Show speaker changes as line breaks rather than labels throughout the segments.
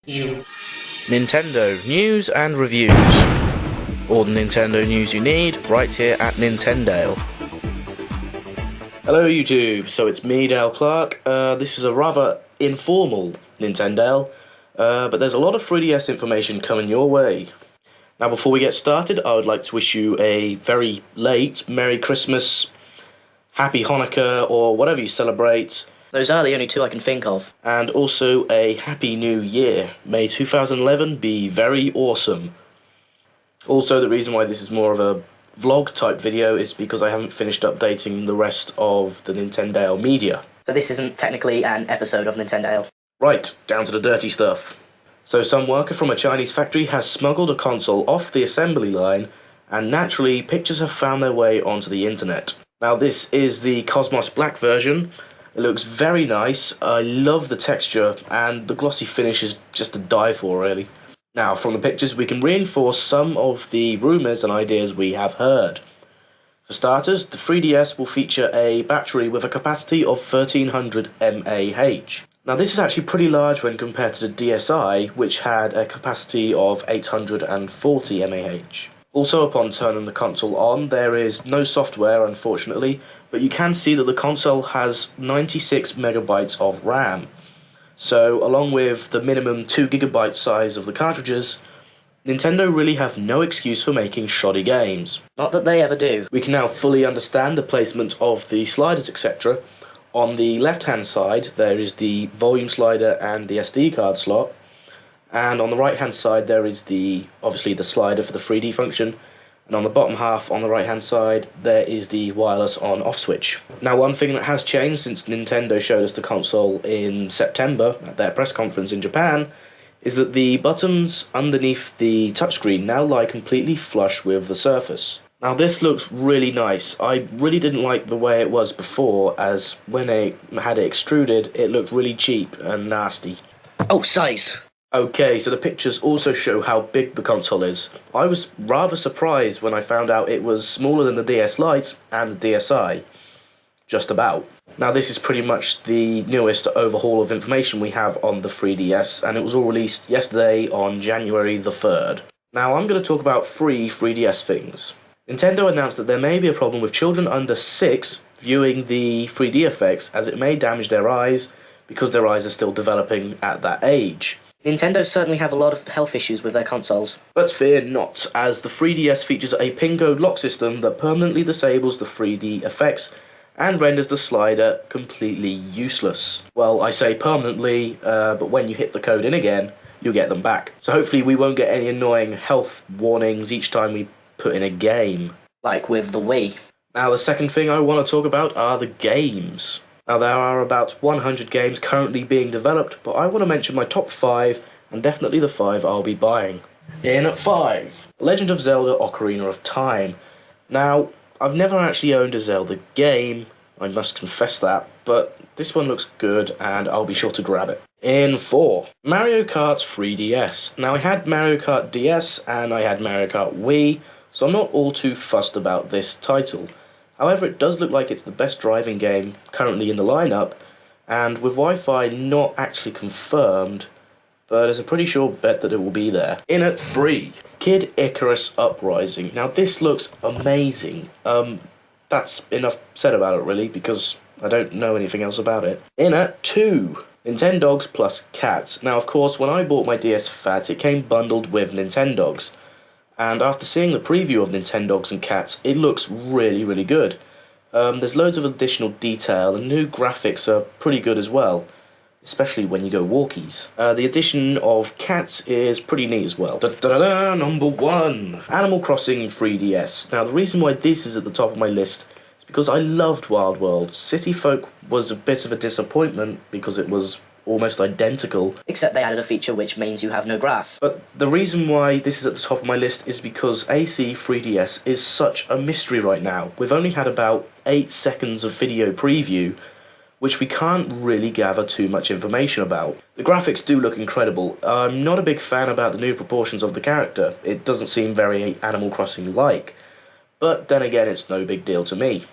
Nintendo news and reviews. All the Nintendo news you need right here at Nintendale. Hello YouTube, so it's me, Dale Clark. This is a rather informal Nintendale, but there's a lot of 3DS information coming your way. Now before we get started, I would like to wish you a very late Merry Christmas, Happy Hanukkah, or whatever you celebrate.
Those are the only two I can think of.
And also a Happy New Year. May 2011 be very awesome. Also, the reason why this is more of a vlog type video is because I haven't finished updating the rest of the Nintendale media.
So this isn't technically an episode of Nintendale.
Right, down to the dirty stuff. So some worker from a Chinese factory has smuggled a console off the assembly line, and naturally pictures have found their way onto the internet. Now this is the Cosmos Black version. It looks very nice. I love the texture, and the glossy finish is just to die for, really. Now, from the pictures, we can reinforce some of the rumours and ideas we have heard. For starters, the 3DS will feature a battery with a capacity of 1300 mAh. Now, this is actually pretty large when compared to the DSi, which had a capacity of 840 mAh. Also, upon turning the console on, there is no software, unfortunately, but you can see that the console has 96 megabytes of RAM. So, along with the minimum 2 gigabyte size of the cartridges, Nintendo really have no excuse for making shoddy games.
Not that they ever do.
We can now fully understand the placement of the sliders, etc. On the left-hand side, there is the volume slider and the SD card slot. And on the right hand side there is obviously the slider for the 3D function, and on the bottom half on the right hand side there is the wireless on off switch. Now one thing that has changed since Nintendo showed us the console in September at their press conference in Japan is that the buttons underneath the touchscreen now lie completely flush with the surface. Now this looks really nice. I really didn't like the way it was before, as when they had it extruded it looked really cheap and nasty.
Oh, size!
Okay, so the pictures also show how big the console is. I was rather surprised when I found out it was smaller than the DS Lite and the DSi. Just about. Now this is pretty much the newest overhaul of information we have on the 3DS, and it was all released yesterday on January the 3rd. Now I'm going to talk about 3DS things. Nintendo announced that there may be a problem with children under 6 viewing the 3D effects, as it may damage their eyes because their eyes are still developing at that age.
Nintendo certainly have a lot of health issues with their consoles.
But fear not, as the 3DS features a pin-code lock system that permanently disables the 3D effects and renders the slider completely useless. Well, I say permanently, but when you hit the code in again, you'll get them back. So hopefully we won't get any annoying health warnings each time we put in a game.
Like with the Wii.
Now the second thing I want to talk about are the games. Now there are about 100 games currently being developed, but I want to mention my top 5, and definitely the 5 I'll be buying. In at 5, Legend of Zelda Ocarina of Time. Now, I've never actually owned a Zelda game, I must confess that, but this one looks good and I'll be sure to grab it. In 4, Mario Kart 3DS. Now I had Mario Kart DS and I had Mario Kart Wii, so I'm not all too fussed about this title. However, it does look like it's the best driving game currently in the lineup, and with Wi-Fi not actually confirmed, but it's a pretty sure bet that it will be there. In at 3, Kid Icarus Uprising. Now this looks amazing. That's enough said about it really, because I don't know anything else about it. In at 2, Nintendogs plus Cats. Now of course, when I bought my DS Fat, it came bundled with Nintendogs. And after seeing the preview of Nintendogs and Cats, it looks really, really good. There's loads of additional detail, and new graphics are pretty good as well, especially when you go walkies. The addition of Cats is pretty neat as well. Number 1, Animal Crossing 3DS. Now the reason why this is at the top of my list is because I loved Wild World. City Folk was a bit of a disappointment because it was almost identical.
Except they added a feature which means you have no grass.
But the reason why this is at the top of my list is because AC 3DS is such a mystery right now. We've only had about 8 seconds of video preview, which we can't really gather too much information about. The graphics do look incredible. I'm not a big fan about the new proportions of the character. It doesn't seem very Animal Crossing-like. But then again, it's no big deal to me.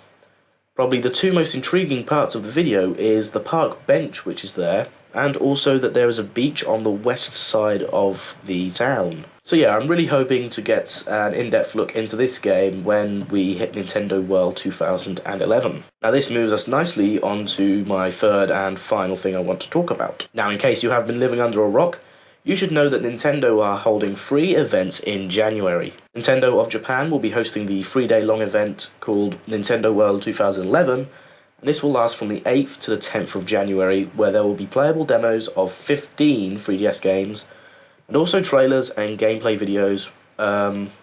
Probably the 2 most intriguing parts of the video is the park bench which is there, and also that there is a beach on the west side of the town. So yeah, I'm really hoping to get an in-depth look into this game when we hit Nintendo World 2011. Now this moves us nicely onto my third and final thing I want to talk about. Now in case you have been living under a rock, you should know that Nintendo are holding free events in January. Nintendo of Japan will be hosting the 3-day-long event called Nintendo World 2011, and this will last from the 8th to the 10th of January, where there will be playable demos of 15 3DS games, and also trailers and gameplay videos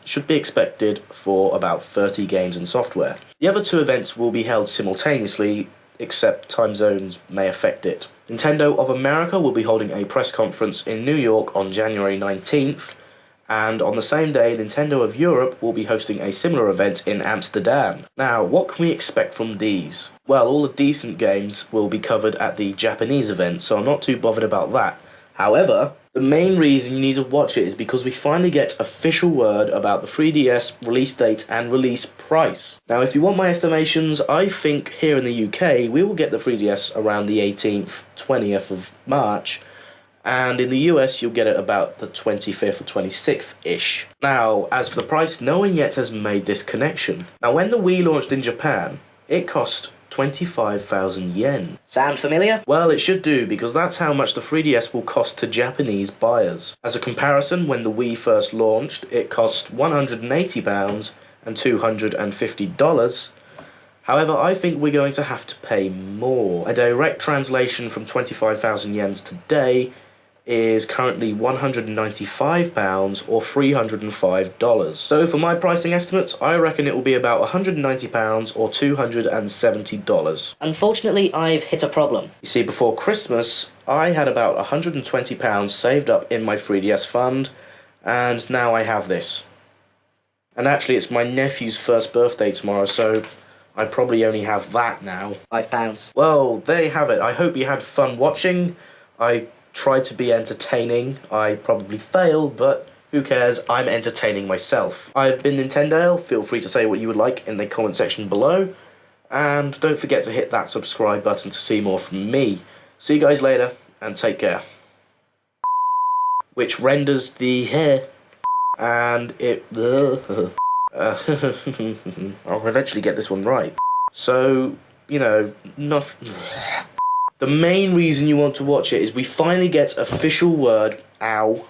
should be expected for about 30 games and software. The other two events will be held simultaneously, except time zones may affect it. Nintendo of America will be holding a press conference in New York on January 19th, and on the same day, Nintendo of Europe will be hosting a similar event in Amsterdam. Now, what can we expect from these? Well, all the decent games will be covered at the Japanese event, so I'm not too bothered about that. However, the main reason you need to watch it is because we finally get official word about the 3DS release date and release price. Now, if you want my estimations, I think here in the UK we will get the 3DS around the 18th, 20th of March, and in the US you'll get it about the 25th or 26th-ish. Now, as for the price, no one yet has made this connection. Now, when the Wii launched in Japan, it cost 25,000 yen.
Sound familiar?
Well, it should do, because that's how much the 3DS will cost to Japanese buyers. As a comparison, when the Wii first launched, it cost £180 and $250. However, I think we're going to have to pay more. A direct translation from 25,000 yens today is currently £195 or $305. So for my pricing estimates, I reckon it will be about £190 or $270.
Unfortunately, I've hit a problem.
You see, before Christmas, I had about £120 saved up in my 3DS fund, and now I have this. And actually, it's my nephew's first birthday tomorrow, so I probably only have that now.
£5.
Well, there you have it. I hope you had fun watching. I tried to be entertaining. I probably failed, but who cares? I'm entertaining myself. I've been Nintendo. Feel free to say what you would like in the comment section below. And don't forget to hit that subscribe button to see more from me. See you guys later, and take care. Which renders the hair, and it... I'll eventually get this one right. So, you know, nothing... The main reason you want to watch it is we finally get official word, ow,